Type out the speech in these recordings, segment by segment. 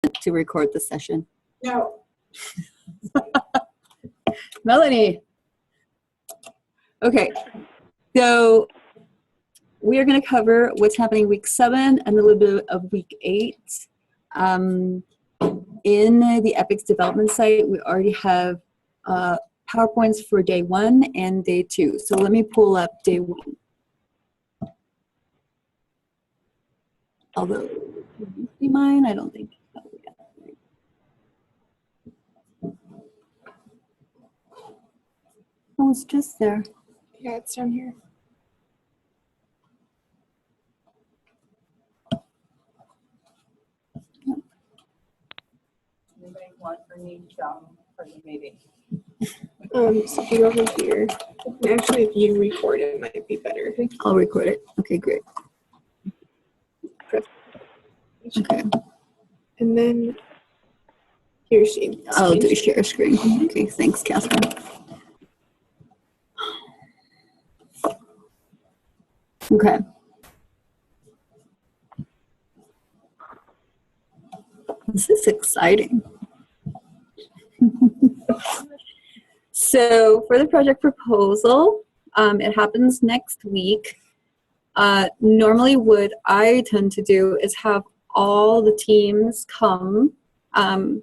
to record the session. No. Melanie. Okay, so we are going to cover what's happening week 7 and a little bit of week 8. In the EPICS development site, we already have PowerPoints for day 1 and day 2. So let me pull up day 1. Although, can you see mine? I don't think. Oh, it's just there. Yeah, it's down here. Anybody want or need for the meeting? Something over here. Actually, if you record it, might be better. I'll record it. Okay, great. Okay, And then here she. I'll do share screen. Okay, thanks, Catherine. Okay. This is exciting. So for the project proposal, it happens next week. Normally what I tend to do is have all the teams come and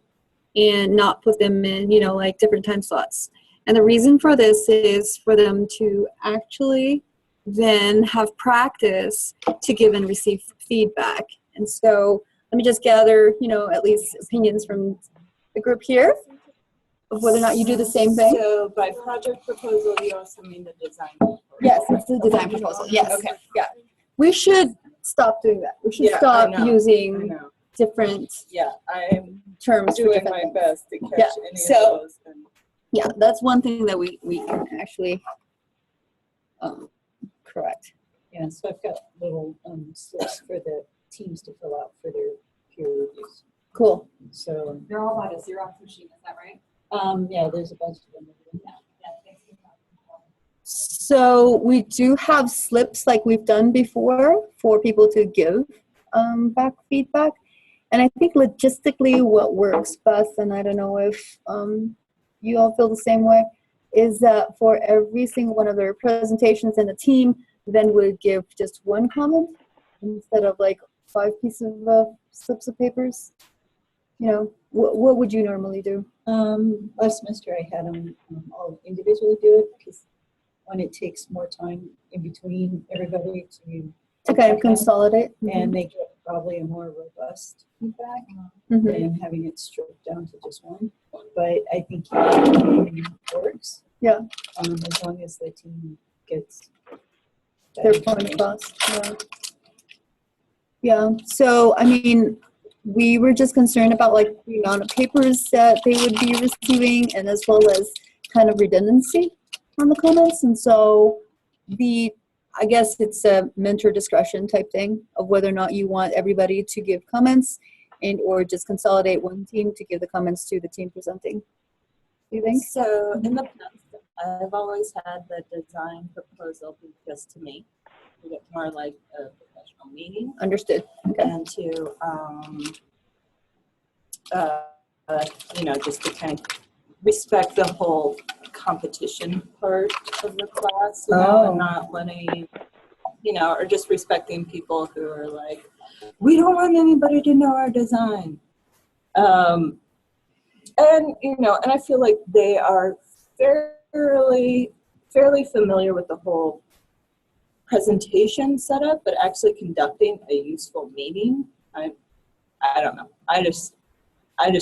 not put them in, like different time slots. And the reason for this is for them to actually then have practice to give and receive feedback. And so let me just gather, at least opinions from the group here of whether or not you do the same thing. So by project proposal, you also mean the design proposal? Yes, it's the design proposal. Yes. Okay. Yeah. We should stop doing that. We should Yeah, stop I know. using I know. different Yeah, I'm terms for doing different my things. best to catch Yeah, any so- of those. And Yeah, that's one thing that we can actually correct. Yeah, so I've got little slips for the teams to fill out for their peer reviews. Cool. So, They're all about a Xerox machine, is that right? yeah, there's a bunch of them. So we do have slips like we've done before for people to give back feedback. And I think logistically what works best, and I don't know if you all feel the same way, is that for every single one of their presentations in the team, then would give just one comment instead of like 5 pieces of slips of papers. What would you normally do? Last semester I had them all individually do it because when it takes more time in between everybody To kind of consolidate? and they get probably a more robust feedback Mhm. than having it stripped down to just one. But I think it works. Yeah. As long as the team gets that Their point information. across, yeah. Yeah, so, I mean, we were just concerned about like the amount of papers that they would be receiving and as well as kind of redundancy on the comments. And so I guess it's a mentor discretion type thing of whether or not you want everybody to give comments and or just consolidate one team to give the comments to the team presenting. Do you think? So in the past, I've always had the design proposal be just to me. It's more like a professional meeting Understood. Okay. and to, just to kind of respect the whole competition part of the class, and not letting, or just respecting people who are like, we don't want anybody to know our design. And I feel like they are fairly familiar with the whole presentation setup, but actually conducting a useful meeting, I don't know. I just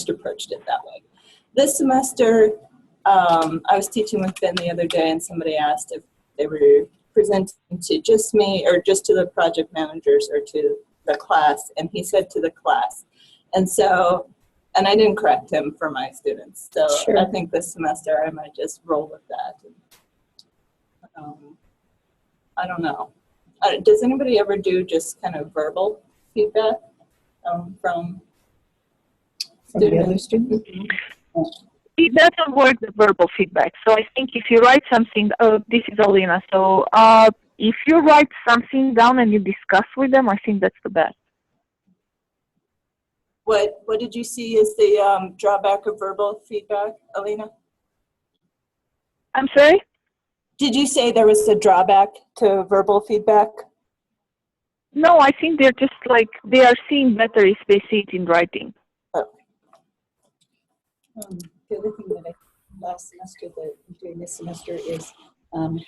approached it that way. This semester, I was teaching with Ben the other day, and somebody asked if they were presenting to just me or just to the project managers or to the class, and he said to the class. And so, and I didn't correct him for my students. So Sure. I think this semester I might just roll with that. I don't know. Does anybody ever do just kind of verbal feedback from the other students? It doesn't work, the verbal feedback. So I think if you write something, this is Alina. So if you write something down and you discuss with them, I think that's the best. What did you see as the drawback of verbal feedback, Alina? I'm sorry? Did you say there was a drawback to verbal feedback? No, I think they're just like, they are seeing better if they see it in writing. The other thing that I last semester that I'm doing this semester is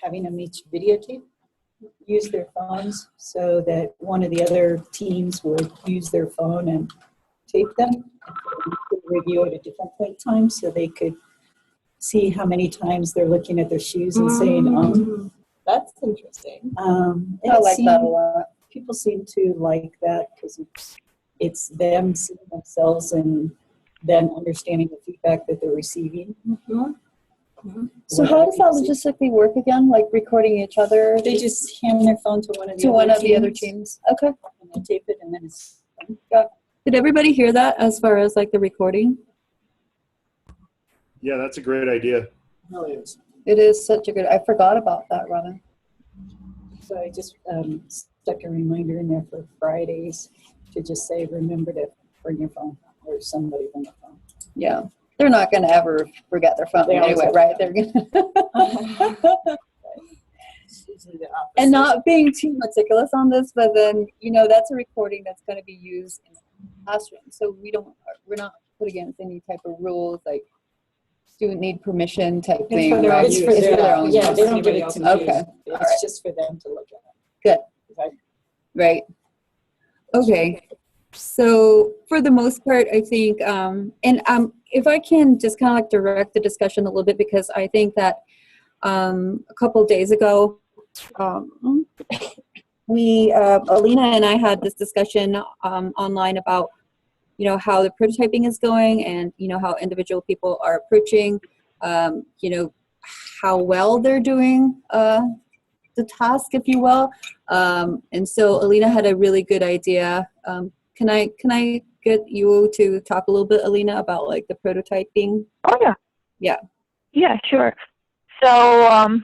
having them each videotape, use their phones so that one of the other teams would use their phone and tape them. Could review at a different point in time so they could see how many times they're looking at their shoes and saying, That's interesting. and I it like that a seemed- lot. People seem to like that because it's them seeing themselves and then understanding the feedback that they're receiving. So how does that logistically work again? Like recording each other? They just hand their phone to one of the to other one of the other teams, teams. Okay. and then tape it, and then it's done. Did everybody hear that as far as like the recording? Yeah, that's a great idea. It is such a good. I forgot about that, Robin. So I just stuck a reminder in there for Fridays to just say, remember to bring your phone, or somebody bring their phone. Yeah, they're not going to ever forget their phone They always anyway, have right? They're gonna It's usually the opposite. and not being too meticulous on this, but then that's a recording that's going to be used in the classroom. So we're not put against any type of rules like student need permission type thing, for their right? own It's use. for their own. Yeah, use. they don't give Anybody it to me. else's use. Okay. It's All right. just for them to look at. Good. I- Right. Okay. So for the most part, I think, if I can just kind of like direct the discussion a little bit, because I think that a couple of days ago, Alina and I had this discussion online about, how the prototyping is going and, how individual people are approaching, how well they're doing the task, if you will. And so Alina had a really good idea. Can I get you to talk a little bit, Alina, about like the prototyping? Oh, yeah. Yeah. Yeah, sure. So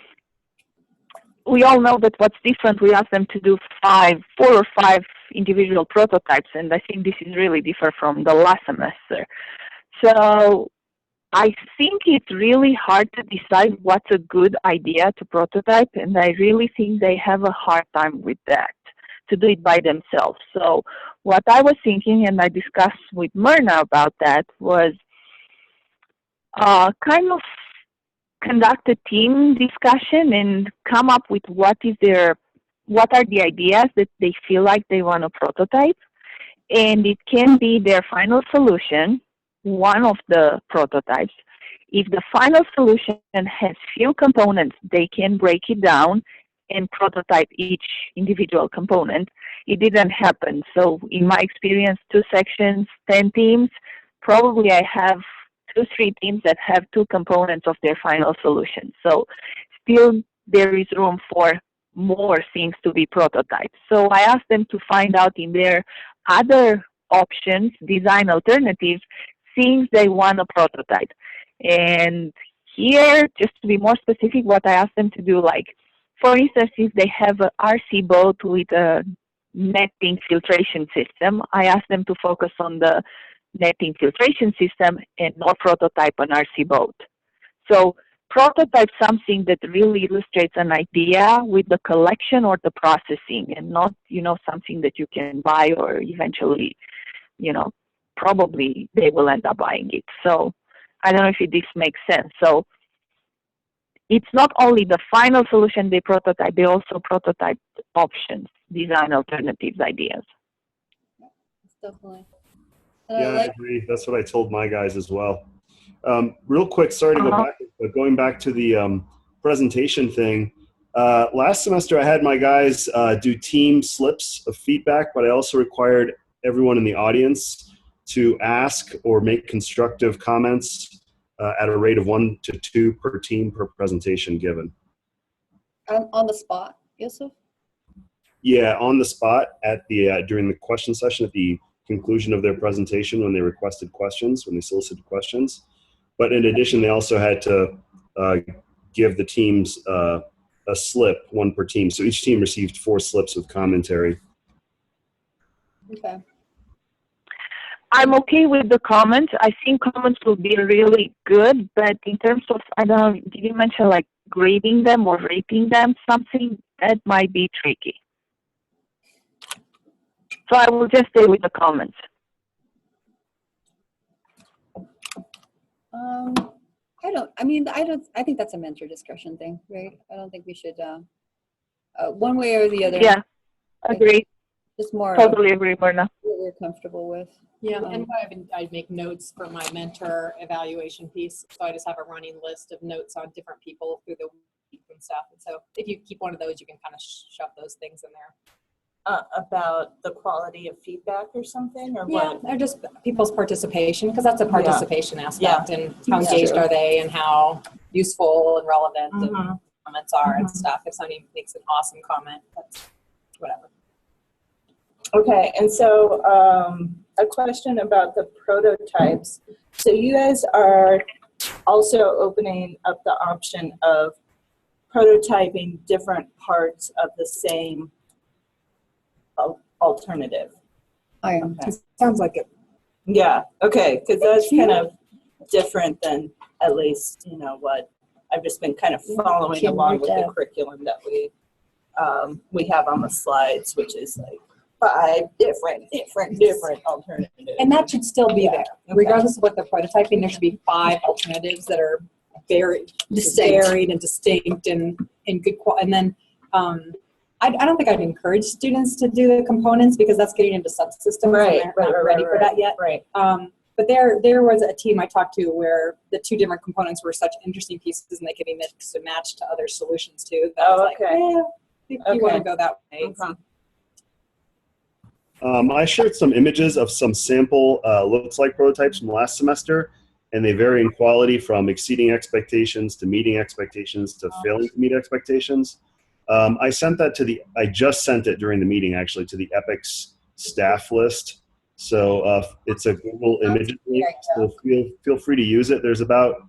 we all know that what's different, we asked them to do 4 or 5 individual prototypes, and I think this is really different from the last semester. So I think it's really hard to decide what's a good idea to prototype, and I really think they have a hard time with that, to do it by themselves. So what I was thinking, and I discussed with Myrna about that, was kind of conduct a team discussion and come up with what are the ideas that they feel like they want to prototype. And it can be their final solution, one of the prototypes. If the final solution has few components, they can break it down and prototype each individual component. It didn't happen. So in my experience, 2 sections, 10 teams, probably I have 2-3 teams that have 2 components of their final solution. So still there is room for more things to be prototyped. So I asked them to find out in their other options, design alternatives, things they want to prototype. And here, just to be more specific, what I asked them to do, like, for instance, if they have a RC boat with a netting filtration system, I asked them to focus on the netting filtration system and not prototype an RC boat. So prototype something that really illustrates an idea with the collection or the processing, and not, something that you can buy or eventually, probably they will end up buying it. So I don't know if this makes sense. So it's not only the final solution they prototype, they also prototype options, design alternatives, ideas. Definitely. Yeah, I agree. That's what I told my guys as well. Real quick, sorry to go back, but going back to the presentation thing. Last semester, I had my guys do team slips of feedback, but I also required everyone in the audience to ask or make constructive comments at a rate of 1 to 2 per team per presentation given. On the spot, Yusuf? Yeah, on the spot at the during the question session at the conclusion of their presentation when they requested questions, when they solicited questions. But in addition, they also had to give the teams a slip, 1 per team. So each team received 4 slips of commentary. Okay. I'm okay with the comments. I think comments will be really good, but in terms of, I don't know, did you mention like grading them or rating them, something that might be tricky. So I will just stay with the comments. I think that's a mentor discussion thing, right? I don't think we should, one way or the other. Yeah, agree. Just more of Totally agree, Myrna. what we're comfortable with. Yeah, and I'd make notes for my mentor evaluation piece. So I just have a running list of notes on different people through the week and stuff. And so if you keep one of those, you can kind of shove those things in there. About the quality of feedback or something, or Yeah, what? or just people's participation, because that's a participation aspect, and how Yeah. engaged are they, and how useful and relevant the Mhm. comments are and Mhm. stuff. If somebody makes an awesome comment, that's whatever. Okay, and so a question about the prototypes. So you guys are also opening up the option of prototyping different parts of the same alternative. I am. Okay. Sounds like it. Yeah, okay, because that's kind of different than at least, what I've just been kind of following Kim along wrote with the that. curriculum that we have on the slides, which is like 5 different alternatives. And that should still be Yeah, there. okay. Regardless of what they're prototyping, there should be 5 alternatives that are very Distinct. varied and distinct and in good quality. And then I don't think I'd encourage students to do the components, because that's getting into subsystems Right, and they're not ready for that yet. Right. But there was a team I talked to where the 2 different components were such interesting pieces, and they could be mixed and matched to other solutions too. That I was like, Okay. if you want to Okay. go that way. Okay. I shared some images of some sample looks like prototypes from last semester, and they vary in quality from exceeding expectations to meeting expectations to failing to meet expectations. I just sent it during the meeting, actually, to the EPICS staff list. So it's a Google Images link, so feel free to use it. There's about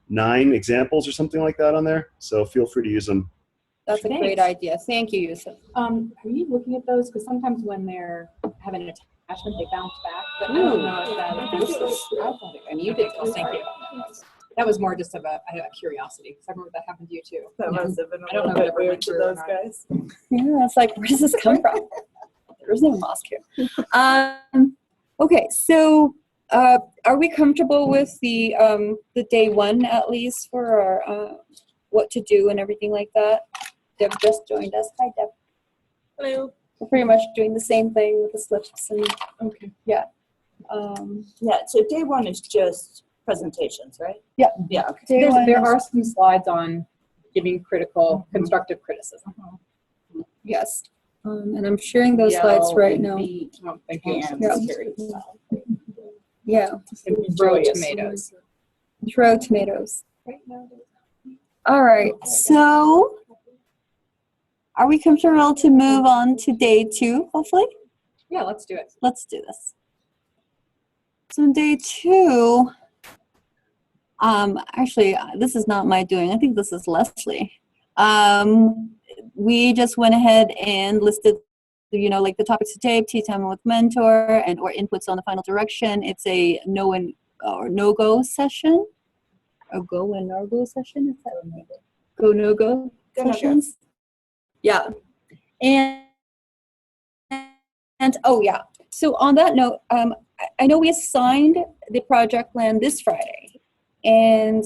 9 examples or something like that on there, so feel free to use them. That's a great Thanks. idea. Thank you, Yusuf. Are you looking at those? Because sometimes when they're having an attachment, they bounce back. But I don't know if that. And you did. Well, thank you. That was more just of a curiosity, because I remember that happened to you too. That Yeah. must have been I don't a know little if bit it ever weird went to through or those not. guys. Yeah, it's like, where does this come from? There's no mosque here. Okay, so are we comfortable with the day 1 at least for our what to do and everything like that? Deb just joined us. Hi, Deb. Hello. We're pretty much doing the same thing with the slips and Okay. Yeah, so day 1 is just presentations, right? Yeah. Yeah, okay. day 1 There is- are some slides on giving critical, constructive criticism. yes, and I'm sharing those slides right now. Oh, thank you. And Yeah. series. Yeah, And grow tomatoes. throw tomatoes. All right, so are we comfortable to move on to day 2, hopefully? Yeah, let's do it. Let's do this. So in day 2, actually, this is not my doing. I think this is Leslie. We just went ahead and listed, like the topics to tape, tea time with mentor, and or inputs on the final direction. It's a no-go session. A go and no-go session? Is that go no-go no-go. sessions? Yeah. And oh yeah. So on that note, I know we assigned the project plan this Friday, and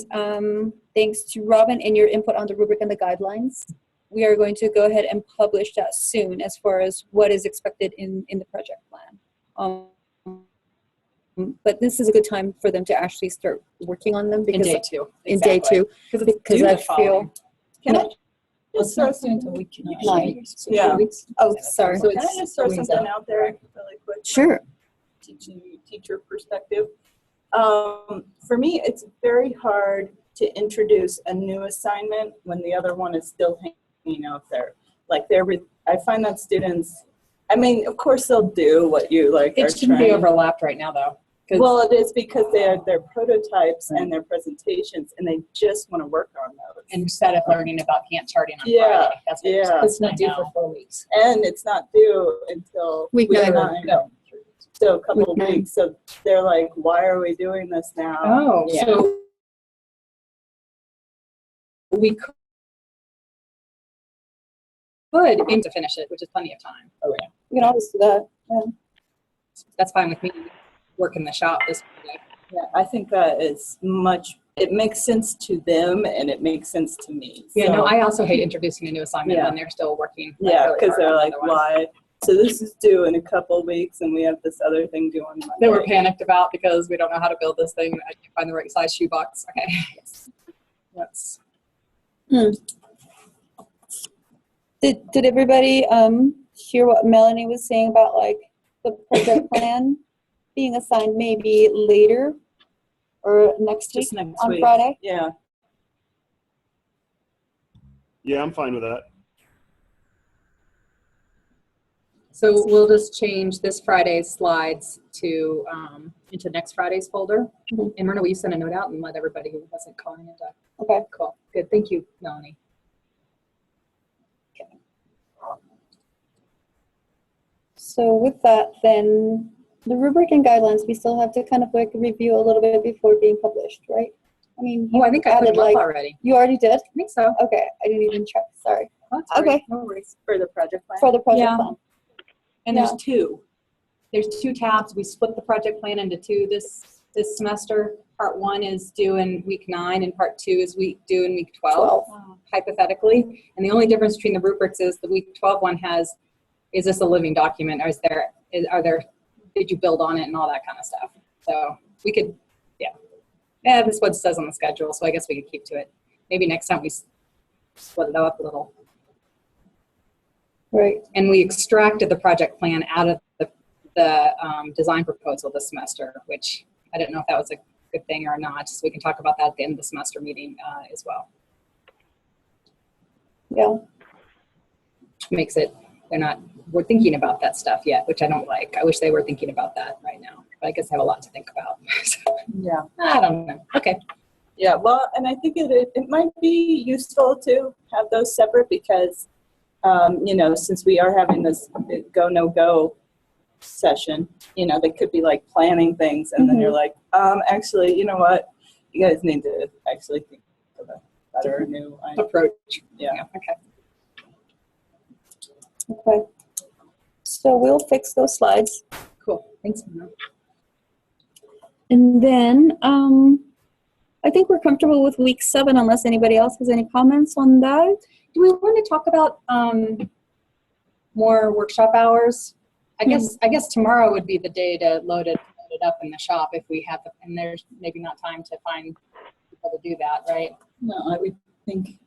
thanks to Robin and your input on the rubric and the guidelines, we are going to go ahead and publish that soon as far as what is expected in the project plan. But this is a good time for them to actually start working on them In because day 2. in day 2, Because because I feel Can I No. just throw until we can. Nine. Yeah. oh sorry. Can I just throw something out there really quick? Sure. Teacher perspective. For me, it's very hard to introduce a new assignment when the other one is still hanging out there. Like I find that students, of course they'll do what you like. It shouldn't be overlapped right now, though. 'cause- Well, it is because they're prototypes and their presentations, and they just want to work on those. instead of learning about Gantt charting on Yeah, Friday. That's what you're yeah. saying. It's not I due know. for 4 weeks. And it's not due until Week week 9. 9. No. So a couple of Okay. weeks. So they're like, why are we doing this now? Oh, Yeah. so we could aim to finish it, which is plenty of time. We can always do that. Yeah. That's fine with me. Work in the shop this Friday. Yeah, I think that is much, it makes sense to them and it makes sense to me. Yeah, So, no, I also hate introducing a new assignment Yeah. when they're still working. like, yeah, really because hard they're on like, the other one. why? So this is due in a couple of weeks and we have this other thing due on Monday. They were panicked about because we don't know how to build this thing. I can't find the right size shoebox. Okay. That's Did everybody hear what Melanie was saying about like the project plan being assigned maybe later or next week Just next on week. Friday? Yeah. Yeah, I'm fine with that. So we'll just change this Friday's slides to into next Friday's folder. Mhm. And Myrna, will you send a note out and let everybody who wasn't calling it? Okay. Cool. Good. Thank you, Melanie. So with that, then the rubric and guidelines, we still have to kind of like review a little bit before being published, right? I mean, Oh, I think I put added, them up like- already. you already did? I think so. Okay, I didn't even check, sorry. That's all right. Okay, No worries. For the project plan. for the project Yeah. plan. And Yeah. there's two. There's two tabs. We split the project plan into two this semester. Part 1 is due in week 9 and part 2 is due in week 12, hypothetically. And the only difference between the rubrics is the week 12 one has, is this a living document? Or did you build on it and all that kind of stuff? So we could, yeah, this is what it says on the schedule. So I guess we could keep to it. Maybe next time we split it up a little. Right, And we extracted the project plan out of the design proposal this semester, which I don't know if that was a good thing or not. So we can talk about that at the end of the semester meeting as well. yeah. Makes it, we're thinking about that stuff yet, which I don't like. I wish they were thinking about that right now. But I guess I have a lot to think about. So, Yeah. I don't know. Okay. Yeah, well, and I think it might be useful to have those separate because, since we are having this go, no go session, they could be like planning things and then you're like, actually, you know what? You guys need to actually think of a better new idea. Approach. Yeah. Okay. Okay. So we'll fix those slides. Cool. Thanks, Mona. And then I think we're comfortable with week 7 unless anybody else has any comments on that. Do we want to talk about more workshop hours? I guess tomorrow would be the day to load it up in the shop if we have, and there's maybe not time to find people to do that, right? No, I would think,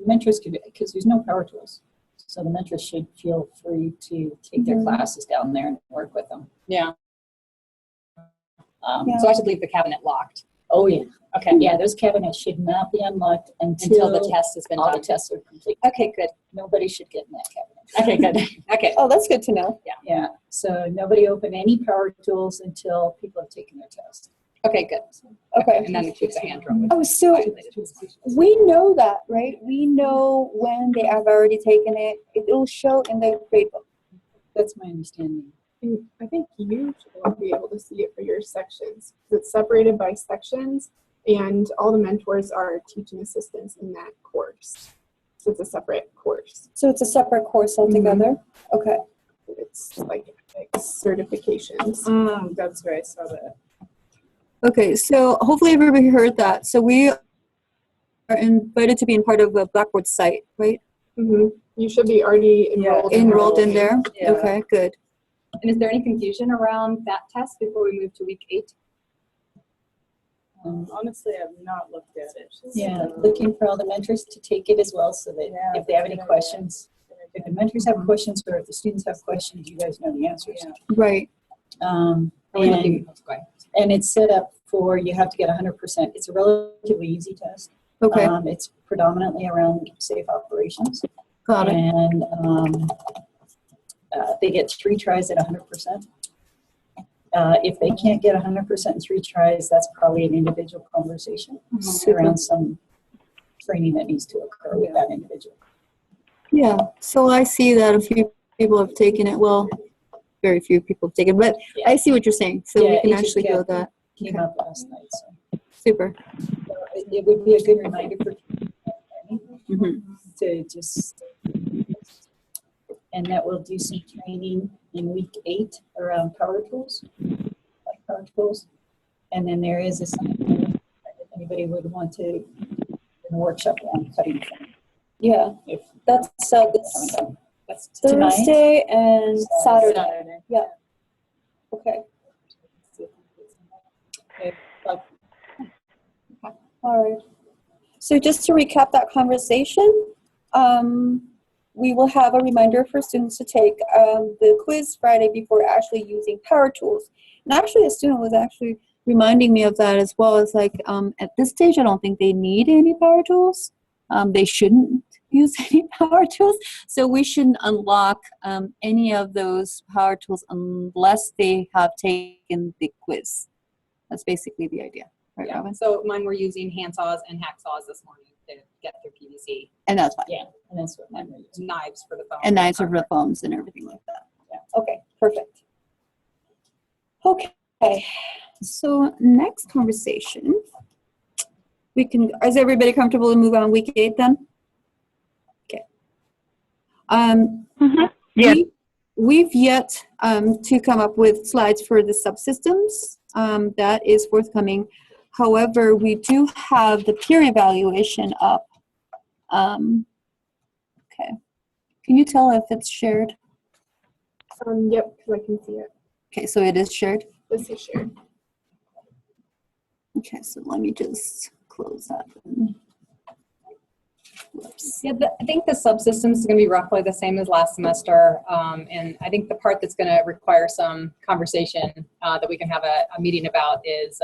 mentors could, because there's no power tools. So the mentors should feel free to take their classes down there and work with them. Yeah. Yeah. So I should leave the cabinet locked. Oh, yeah. Okay. Yeah, those cabinets should not be unlocked Until the test has been all done. the tests are complete. Okay, good. Nobody should get in that cabinet. Okay, good. Okay. Oh, that's good to know. Yeah, so nobody open any power tools until people have taken their test. Okay, good. Okay. And then it keeps a hand drum. Oh, so we know that, right? We know when they have already taken it. It will show in the grade book. That's my understanding. And I think you should be able to see it for your sections. It's separated by sections, and all the mentors are teaching assistants in that course. So it's a separate course. So it's a separate course altogether? Okay. It's like certifications. That's right. I saw that. Okay, so hopefully everybody heard that. So we are invited to be in part of the Blackboard site, right? Mm-hmm. You should be already Enrolled in there? Yeah. Okay, good. And is there any confusion around that test before we move to week 8? Honestly, I've not looked at it. Yeah, looking for all the mentors to take it as well, so that Yeah, if they have any good idea. questions, if the mentors have questions or if the students have questions, you guys know the answers. Yeah. Right. Um, Are we and, looking? Go ahead. and it's set up for, you have to get 100%. It's a relatively easy test. Okay, It's predominantly around safe operations. got it. And they get 3 tries at 100%. If they can't get 100% in 3 tries, that's probably an individual conversation around some training that needs to occur with that individual. Yeah, so I see that a few people have taken it. Well, very few people have taken, but Yeah. I see what you're saying. So we Yeah, can it just actually go kept- that. Came Okay. up last night, so. Super. So it would be a good reminder for Mhm. to just, and that we'll do some training in week 8 around power tools, like power tools. And then there is a if anybody would want to do a workshop on cutting foam. Yeah, If that's this that's tonight. Thursday and Saturday. Yeah. Okay. Okay, like, All right. So just to recap that conversation, we will have a reminder for students to take the quiz Friday before actually using power tools. And actually, a student was actually reminding me of that as well. It's like at this stage, I don't think they need any power tools. They shouldn't use any power tools. So we shouldn't unlock any of those power tools unless they have taken the quiz. That's basically the idea. Right, Yeah. Robin? So mine were using handsaws and hacksaws this morning to get through PVC. And that's fine. yeah, and that's what I'm going to do. Knives for the phone. And knives are phones and everything like that. Yeah. Okay, perfect. Okay, so next conversation. Is everybody comfortable to move on week 8 then? Okay. Yes. We've yet to come up with slides for the subsystems. That is forthcoming. However, we do have the peer evaluation up. Okay. Can you tell if it's shared? Yep, because I can see it. Okay, so it is shared. This is shared. Okay, so let me just close that. Then. Whoops. Yeah, I think the subsystems is going to be roughly the same as last semester. And I think the part that's going to require some conversation that we can have a meeting about is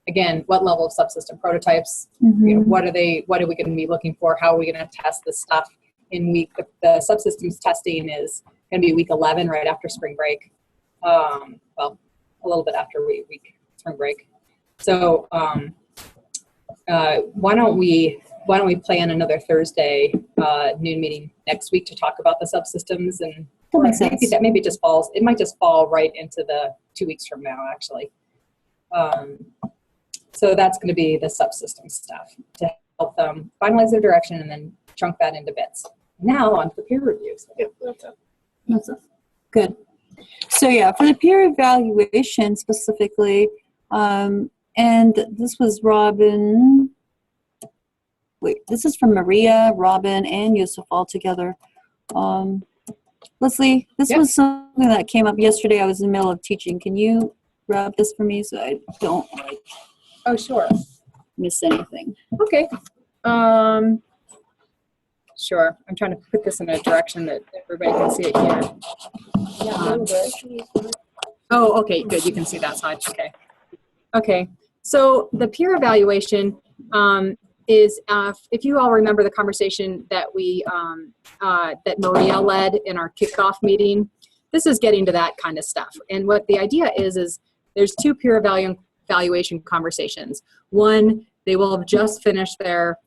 again, what level of subsystem prototypes, you know, what are we going to be looking for? How are we going to test this stuff in the subsystems testing is going to be week 11, right after spring break. Well, a little bit after week spring break. So why don't we plan another Thursday noon meeting next week to talk about the subsystems and That makes sense. maybe it might just fall right into the 2 weeks from now actually. So that's going to be the subsystem stuff to help them finalize their direction and then chunk that into bits. Now on for peer reviews. Yep, that's it. That's good. So yeah, for the peer evaluation specifically, and this was Robin. Wait, this is from Maria, Robin, and Yusuf all together. Leslie, this was something that came up yesterday. I was in the middle of teaching. Can you grab this for me so I don't Oh, sure. miss anything? Okay. Sure. I'm trying to put this in a direction that everybody can see it here. Oh, okay, good. You can see that side. Okay. Okay. So the peer evaluation is, if you all remember the conversation that that Maria led in our kickoff meeting, this is getting to that kind of stuff. And what the idea is there's 2 peer evaluation conversations. One, they will have just finished their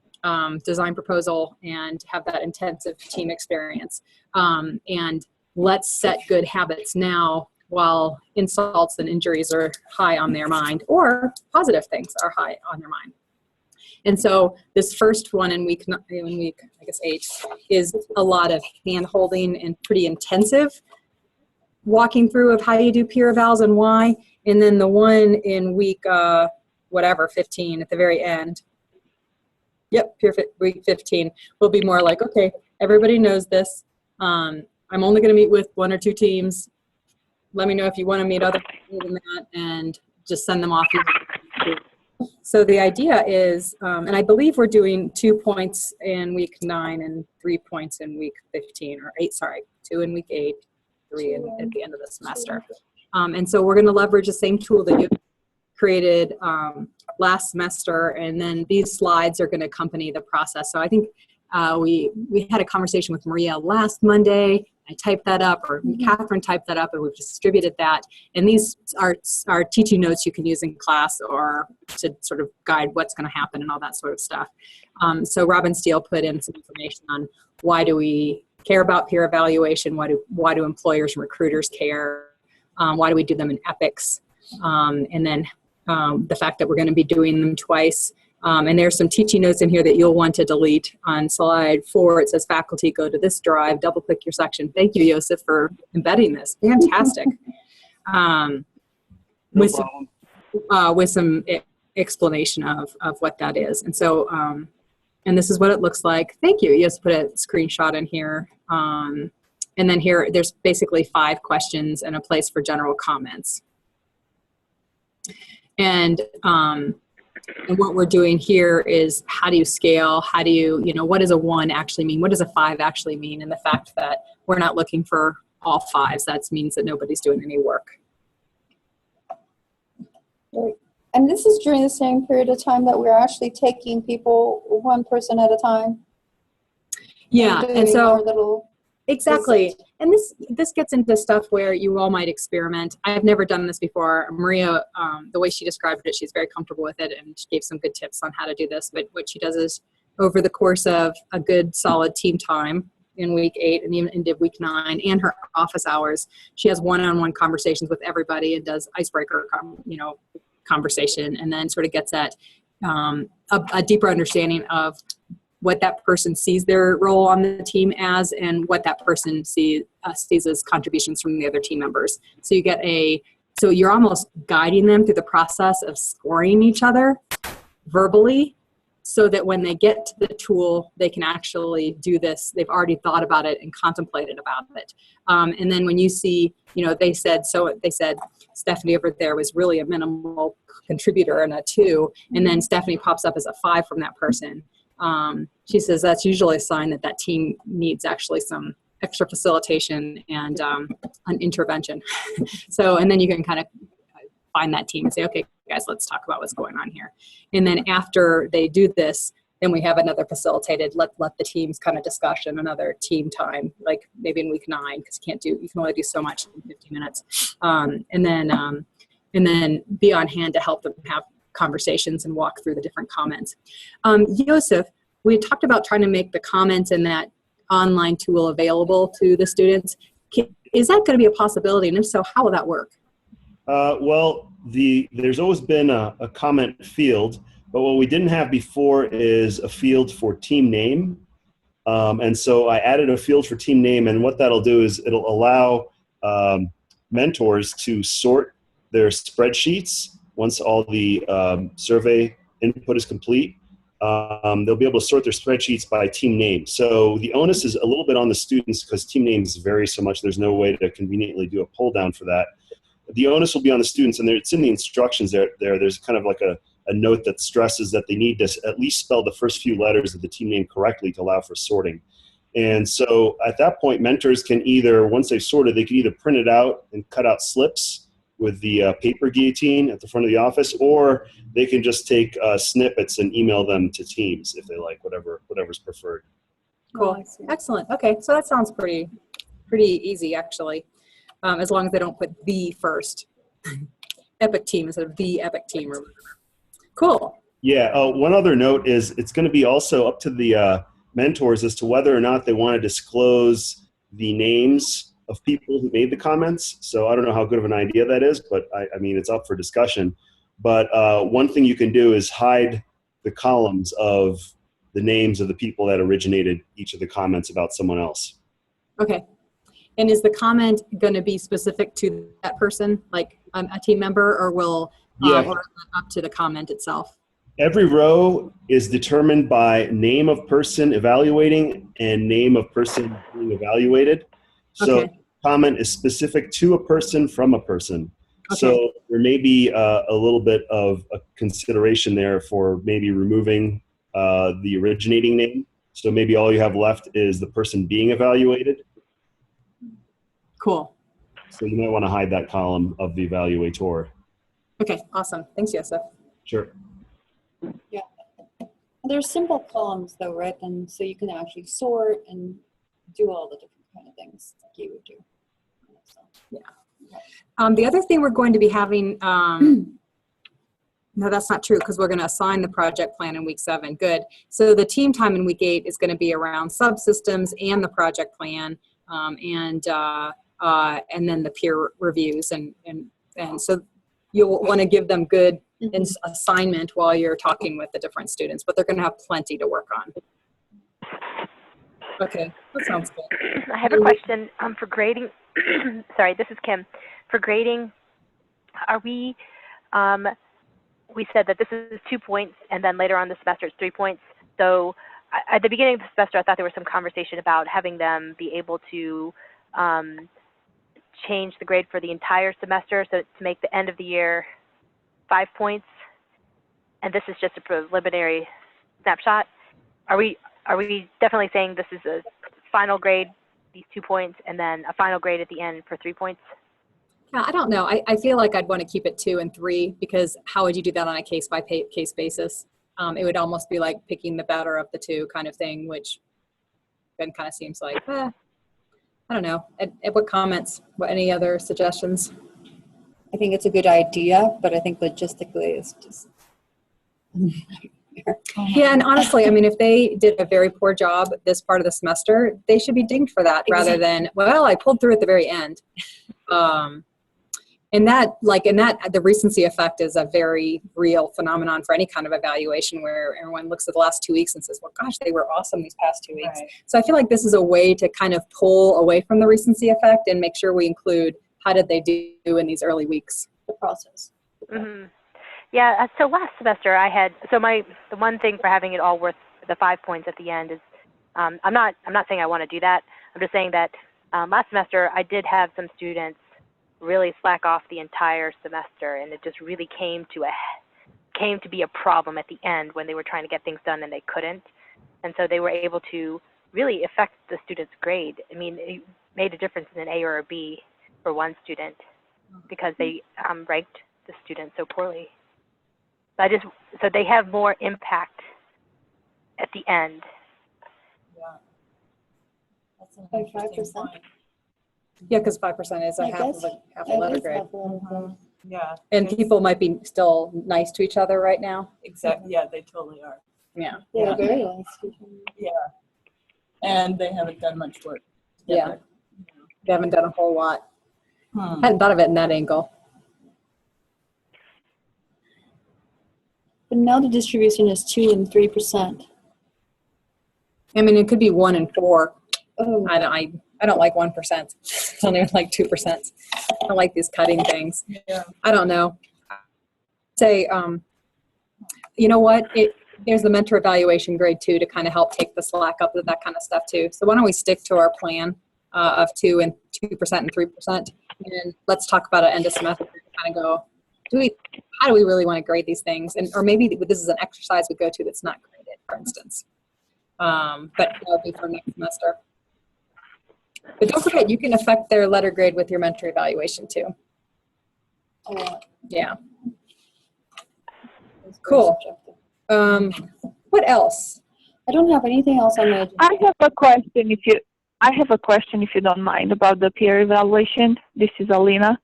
design proposal and have that intensive team experience. And let's set good habits now while insults and injuries are high on their mind, or positive things are high on their mind. And so this first one in week I guess 8 is a lot of hand holding and pretty intensive walking through of how you do peer evals and why. And then the one in week 15 at the very end. Yep, week 15 will be more like, okay, everybody knows this. I'm only going to meet with 1 or 2 teams. Let me know if you want to meet other people than that, and just send them off. So the idea is, and I believe we're doing 2 points in week 9 and 3 points in week 15, or 8, sorry, 2 in week 8, 3 at the end of the semester. And so we're going to leverage the same tool that you created last semester, and then these slides are going to accompany the process. So I think we had a conversation with Maria last Monday. I typed that up, or Catherine typed that up, and we've distributed that. And these are teaching notes you can use in class or to sort of guide what's going to happen and all that sort of stuff. So Robin Steele put in some information on why do we care about peer evaluation? Why do employers and recruiters care? Why do we do them in epics? And then the fact that we're going to be doing them twice. And there's some teaching notes in here that you'll want to delete. On slide 4, it says faculty go to this drive, double click your section. Thank you, Joseph, for embedding this. Fantastic. No with problem. with some explanation of what that is. And so, and this is what it looks like. Thank you. You just put a screenshot in here. And then here, there's basically 5 questions and a place for general comments. And what we're doing here is, how do you scale? How do you, what does a 1 actually mean? What does a 5 actually mean? And the fact that we're not looking for all 5s, that means that nobody's doing any work. Right. And this is during the same period of time that we're actually taking people 1 person at a time. Yeah, doing and so our little exactly. visit. And this gets into stuff where you all might experiment. I've never done this before. Maria, the way she described it, she's very comfortable with it, and she gave some good tips on how to do this. But what she does is, over the course of a good solid team time in week 8 and even into week 9 and her office hours, she has one-on-one conversations with everybody and does icebreaker, conversation, and then sort of gets at a deeper understanding of what that person sees their role on the team as, and what that person sees as contributions from the other team members. So you get so you're almost guiding them through the process of scoring each other verbally, so that when they get to the tool, they can actually do this. They've already thought about it and contemplated about it. And then when you see, they said Stephanie over there was really a minimal contributor and a 2, and then Stephanie pops up as a 5 from that person. She says that's usually a sign that team needs actually some extra facilitation and an intervention. So, and then you can kind of find that team and say, okay, guys, let's talk about what's going on here. And then after they do this, then we have another facilitated, let the teams kind of discussion, another team time, like maybe in week 9, because you can only do so much in 15 minutes. And then be on hand to help them have conversations and walk through the different comments. Joseph, we talked about trying to make the comments in that online tool available to the students. Is that going to be a possibility? And if so, how will that work? Well, there's always been a comment field, but what we didn't have before is a field for team name. And so I added a field for team name, and what that'll do is it'll allow mentors to sort their spreadsheets once all the survey input is complete. They'll be able to sort their spreadsheets by team name. So the onus is a little bit on the students because team names vary so much. There's no way to conveniently do a pull down for that. The onus will be on the students, and it's in the instructions there. There's kind of like a note that stresses that they need to at least spell the first few letters of the team name correctly to allow for sorting. And so at that point, mentors can either, once they've sorted, they can either print it out and cut out slips with the paper guillotine at the front of the office, or they can just take snippets and email them to teams if they like, whatever's preferred. Cool. Excellent. Okay, so that sounds pretty easy, actually, as long as they don't put the first Epic team instead of the Epic team or whatever. Cool. Yeah. One other note is it's going to be also up to the mentors as to whether or not they want to disclose the names of people who made the comments. So I don't know how good of an idea that is, but I mean, it's up for discussion. But one thing you can do is hide the columns of the names of the people that originated each of the comments about someone else. Okay. And is the comment going to be specific to that person, like a team member, or will or up to the comment itself? Every row is determined by name of person evaluating and name of person being evaluated. So comment is specific to a person from a person. Okay. So there may be a little bit of a consideration there for maybe removing the originating name. So maybe all you have left is the person being evaluated. Cool. So you might want to hide that column of the evaluator. Okay, awesome. Thanks, Joseph. Sure. Yeah. There's simple columns though, right? And so you can actually sort and do all the different kind of things like you would do. So, yeah. The other thing we're going to be having No, that's not true because we're going to assign the project plan in week 7. Good. So the team time in week 8 is going to be around subsystems and the project plan, and then the peer reviews, and so you'll want to give them good assignment while you're talking with the different students, but they're going to have plenty to work on. Okay, that sounds good. I have a question for grading. Sorry, this is Kim. For grading, are we said that this is 2 points, and then later on the semester it's 3 points. So at the beginning of the semester, I thought there was some conversation about having them be able to change the grade for the entire semester, so to make the end of the year 5 points. And this is just a preliminary snapshot. Are we definitely saying this is a final grade, these 2 points, and then a final grade at the end for 3 points? Yeah, I don't know. I feel like I'd want to keep it 2 and 3, because how would you do that on a case-by-case basis? It would almost be like picking the better of the 2 kind of thing, which then kind of seems like, I don't know. What comments? Any other suggestions? I think it's a good idea, but I think logistically it's just. Yeah, and honestly, I mean, if they did a very poor job this part of the semester, they should be dinged for that rather than, well, I pulled through at the very end. And the recency effect is a very real phenomenon for any kind of evaluation, where everyone looks at the last 2 weeks and says, well, gosh, they were awesome these past 2 weeks. Right. So I feel like this is a way to kind of pull away from the recency effect and make sure we include how did they do in these early weeks. The process. Mm-hmm. Yeah, so last semester the one thing for having it all worth the 5 points at the end is, I'm not saying I want to do that. I'm just saying that last semester I did have some students really slack off the entire semester, and it just really came to be a problem at the end when they were trying to get things done and they couldn't. And so they were able to really affect the student's grade. I mean, it made a difference in an A or a B for one student because they ranked the student so poorly. So they have more impact at the end. Yeah. That's an Like interesting 5%? point. Yeah, because 5% is a half a letter grade. Yeah. And people might be still nice to each other right now. Exactly. Yeah, they totally are. Yeah. Yeah, very nice. Yeah. And they haven't done much work. Yeah. together. They haven't done a whole lot. Hmm. Hadn't thought of it in that angle. But now the distribution is 2 and 3%. I mean, it could be 1 and 4. Oh, I don't like 1%. I don't even like 2%. I don't like these cutting things. Yeah. I don't know. Say, you know what? There's the mentor evaluation grade 2 to kind of help take the slack up with that kind of stuff too. So why don't we stick to our plan of 2% and 3%, and let's talk about it end of semester and kind of go, how do we really want to grade these things? Or maybe this is an exercise we go to that's not graded, for instance. But that would be for next semester. But don't forget, you can affect their letter grade with your mentor evaluation too. Yeah. Cool. What else? I don't have anything else on my agenda. I have a question if you don't mind about the peer evaluation. This is Alina.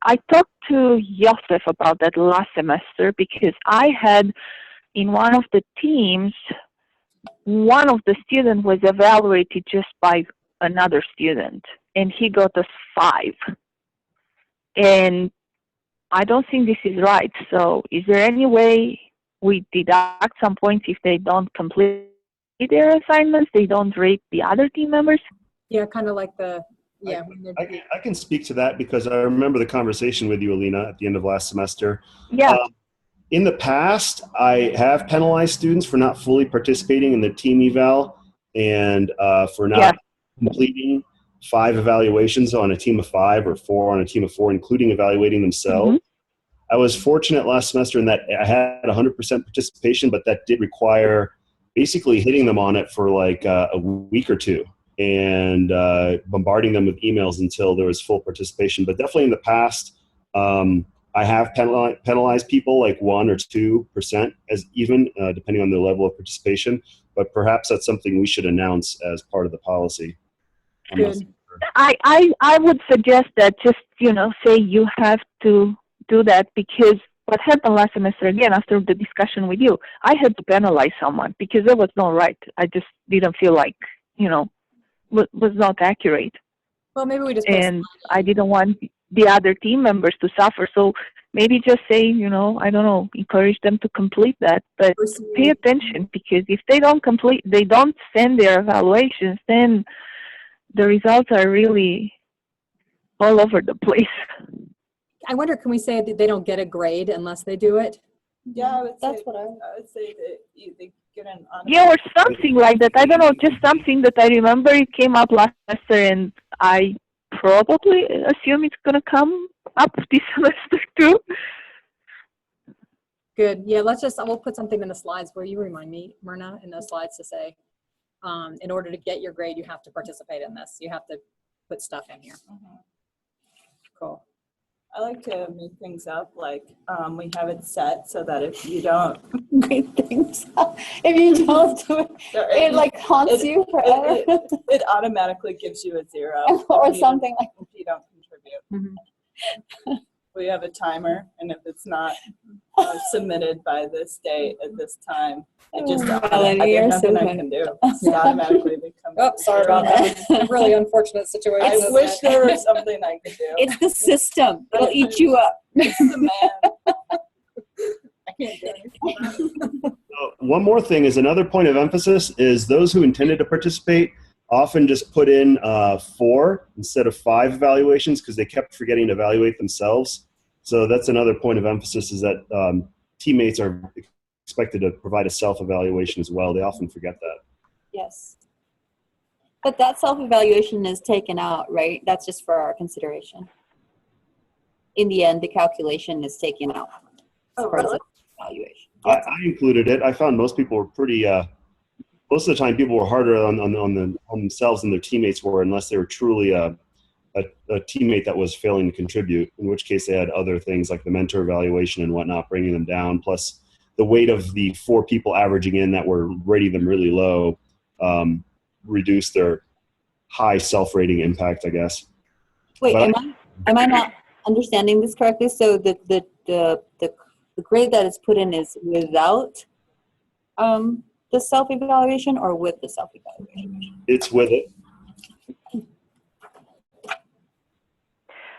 I talked to Yosef about that last semester because I had in one of the teams, one of the students was evaluated just by another student and he got a 5. And I don't think this is right. So is there any way we deduct some points if they don't complete their assignments, they don't rate the other team members? Yeah, kind of like I can speak to that because I remember the conversation with you, Alina, at the end of last semester. Yeah. In the past, I have penalized students for not fully participating in the team eval and for not completing 5 evaluations on a team of 5 or 4 on a team of 4, including evaluating themselves. Mm-hmm. I was fortunate last semester in that I had 100% participation, but that did require basically hitting them on it for like a week or 2 and bombarding them with emails until there was full participation. But definitely in the past, I have penalized people like 1 or 2% as even, depending on their level of participation. But perhaps that's something we should announce as part of the policy. Good. I would suggest that just, say you have to do that because what happened last semester, again, after the discussion with you, I had to penalize someone because that was not right. I just didn't feel like, was not accurate. Well, maybe we just put a And I didn't want the other team members to suffer. So maybe just say, I don't know, encourage them to complete that. But pay attention, because if they don't send their evaluations, then the results are really all over the place. I wonder, can we say that they don't get a grade unless they do it? Yeah, I would That's say, what I. I would say that they get an Yeah, or something like that. I don't know, just something that I remember it came up last semester, and I probably assume it's going to come up this semester too. Good. Yeah, we'll put something in the slides where you remind me, Myrna, in those slides to say, in order to get your grade, you have to participate in this. You have to put stuff in here. Cool. I like to make things up, like we have it set so that if you don't, Great things. If you don't do it, it like haunts you forever. it automatically gives you a 0 Or if you something like don't- if you don't contribute. We have a timer, and if it's not submitted by this date at this time, it just Melanie, you're there's nothing so I funny. can do. It automatically becomes. Oh, sorry about that. Really unfortunate situation. I isn't wish it? there was something I could do. It's the system. It'll eat you up. It's the man. I can't do anything. One more thing is another point of emphasis is those who intended to participate often just put in 4 instead of 5 evaluations because they kept forgetting to evaluate themselves. So that's another point of emphasis, is that teammates are expected to provide a self-evaluation as well. They often forget that. Yes. But that self-evaluation is taken out, right? That's just for our consideration. In the end, the calculation is taken out. Oh, as part of really? the evaluation. I included it. I found most people were pretty, most of the time people were harder on themselves than their teammates were, unless they were truly a teammate that was failing to contribute, in which case they had other things like the mentor evaluation and whatnot bringing them down, plus the weight of the 4 people averaging in that were rating them really low reduced their high self-rating impact, I guess. Wait, But am I not understanding this correctly? So the grade that is put in is without the self-evaluation or with the self-evaluation? It's with it.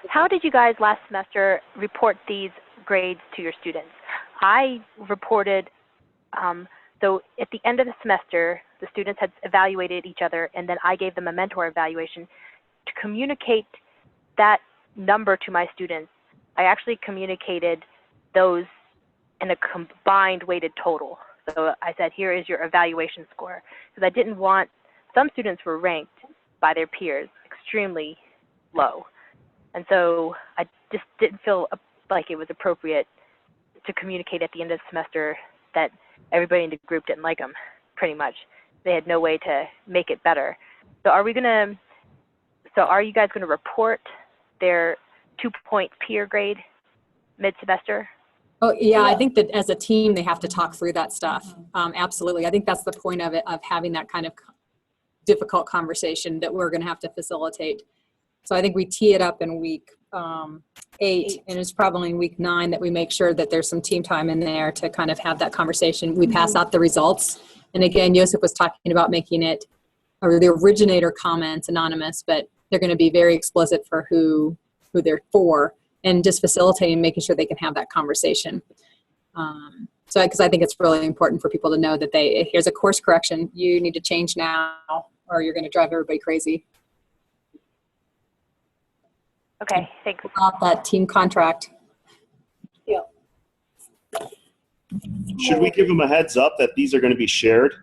How did you guys last semester report these grades to your students? I reported, so at the end of the semester, the students had evaluated each other, and then I gave them a mentor evaluation. To communicate that number to my students, I actually communicated those in a combined weighted total. So I said, here is your evaluation score, because I didn't want, some students were ranked by their peers extremely low. And so I just didn't feel like it was appropriate to communicate at the end of the semester that everybody in the group didn't like them, pretty much. They had no way to make it better. So are you guys gonna report their 2-point peer grade mid-semester? Oh, yeah, I think that as a team, they have to talk through that stuff. Absolutely. I think that's the point of it, of having that kind of difficult conversation that we're going to have to facilitate. So I think we tee it up in week 8, and it's probably in week 9 that we make sure that there's some team time in there to kind of have that conversation. We pass out the results. And again, Joseph was talking about making it, or the originator comments, anonymous, but they're going to be very explicit for who they're for, and just facilitating, making sure they can have that conversation. So, because I think it's really important for people to know that here's a course correction, you need to change now, or you're going to drive everybody crazy. Okay, thanks. About that team contract. Should we give them a heads up that these are going to be shared?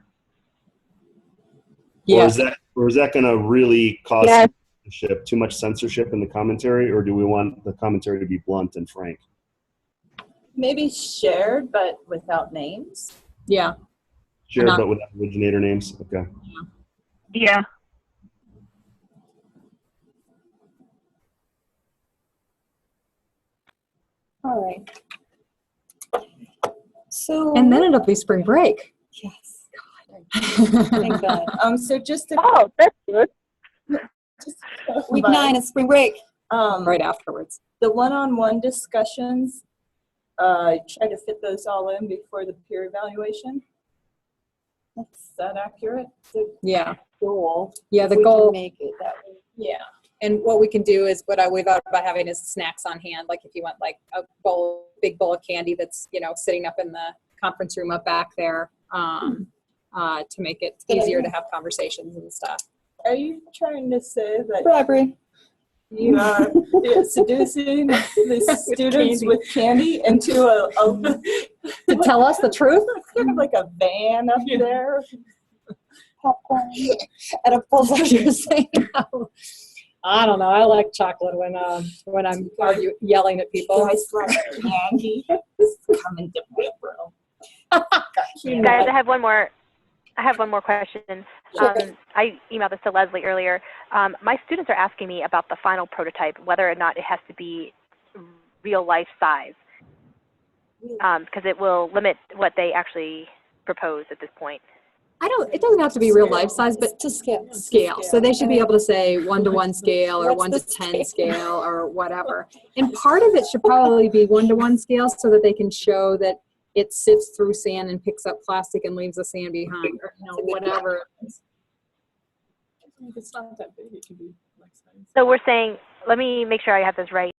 Yes. Or is that going to really cause Yes. too much censorship in the commentary, or do we want the commentary to be blunt and frank? Maybe shared, but without names. Yeah. Shared Not- but without originator names? Okay. Yeah. All right. So. And then it'll be spring break. Yes. God. Thank God. So just to Oh, that's good. Week 9 is spring break. Right afterwards. The one-on-one discussions, try to fit those all in before the peer evaluation. Is that accurate? The Yeah, goal. yeah, the We can goal, make it that way. Yeah. and what we can do is, what we thought about having is snacks on hand, like if you want like a bowl, big bowl of candy that's, you know, sitting up in the conference room up back there, to make it easier to have conversations and stuff. Are you trying to say that Bribery. you are seducing the students candy. with candy into a To tell us the truth? kind of like a van up there? Popcorn. And a full you're saying. I don't know. I like chocolate when I'm yelling at people. Guys like candy. Come into my room. Guys, I have one more question. Sure. I emailed this to Leslie earlier. My students are asking me about the final prototype, whether or not it has to be real life size, because it will limit what they actually propose at this point. It doesn't have to be real life size, but To scale. scale. So they should be able to say 1-to-1 scale or What's 1 to the 10 scale or whatever. And part of it should probably be 1-to-1 scale so that they can show that it sits through sand and picks up plastic and leaves the sand behind, or whatever. It's not that big, it can be like size. So we're saying, let me make sure I have this right.